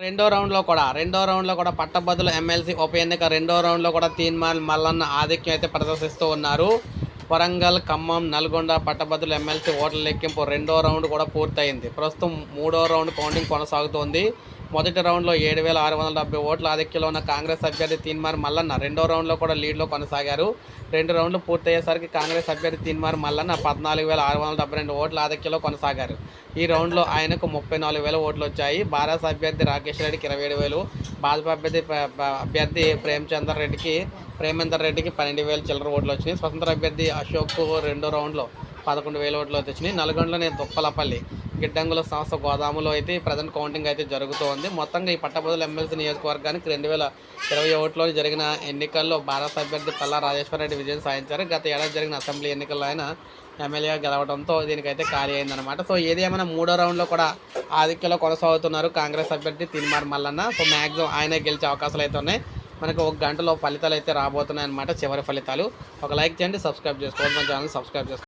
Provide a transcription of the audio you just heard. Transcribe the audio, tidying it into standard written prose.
రెండో రౌండ్లో కూడా పట్టభద్రుల ఎమ్మెల్సీ ఉప ఎన్నిక రెండో రౌండ్లో కూడా తీన్మార్ మల్లన్న ఆధిక్యం అయితే ప్రదర్శిస్తూ ఉన్నారు. వరంగల్, ఖమ్మం, నల్గొండ పట్టభద్రుల ఎమ్మెల్సీ ఓట్ల లెక్కింపు రెండో రౌండ్ కూడా పూర్తయింది. ప్రస్తుతం మూడో రౌండ్ కౌంటింగ్ కొనసాగుతోంది. మొదటి రౌండ్లో 7,670 ఓట్ల ఆధిక్యంలో ఉన్న కాంగ్రెస్ అభ్యర్థి తీన్మార్ మల్లన్న రెండో రౌండ్లో కూడా లీడ్లో కొనసాగారు. 2 రౌండ్లు పూర్తయ్యేసరికి కాంగ్రెస్ అభ్యర్థి తీన్మార్ మల్లన్న 14,672 ఓట్ల ఆధిక్యంలో కొనసాగారు. ఈ రౌండ్లో ఆయనకు 34,000 ఓట్లు వచ్చాయి. బారాస అభ్యర్థి రాకేష్ రెడ్డికి 27,000, భాజపా అభ్యర్థి ప్రేమేందర్ రెడ్డికి 12,000 చిల్లర ఓట్లు వచ్చినాయి. స్వతంత్ర అభ్యర్థి అశోక్ రెండో రౌండ్లో 11,000 ఓట్లు వచ్చినాయి. నల్గొండలోని దుప్పలపల్లి గిడ్డంగుల సంస్థ గోదాములో అయితే ప్రజెంట్ కౌంటింగ్ అయితే జరుగుతోంది. మొత్తంగా ఈ పట్టభద్రుల ఎమ్మెల్సీ నియోజకవర్గానికి 2021లో జరిగిన ఎన్నికల్లో భారత అభ్యర్థి పల్లా రాజేశ్వరరెడ్డి విజయం సాధించారు. గత ఏడాది జరిగిన అసెంబ్లీ ఎన్నికల్లో ఆయన ఎమ్మెల్యేగా గెలవడంతో దీనికైతే ఖాళీ అయిందనమాట. సో ఏది ఏమైనా మూడో రౌండ్లో కూడా ఆధిక్యంలో కొనసాగుతున్నారు కాంగ్రెస్ అభ్యర్థి తీన్మార్ మల్లన్న. సో మ్యాక్సిమం ఆయనే గెలిచే అవకాశాలు అయితే ఉన్నాయి. మనకు 1 గంటలో ఫలితాలు అయితే రాబోతున్నాయి అన్నమాట. చివరి ఫలితాలు ఒక లైక్ చేయండి, సబ్స్క్రైబ్ చేసుకోండి, మన ఛానల్ సబ్స్క్రైబ్ చేసుకోండి.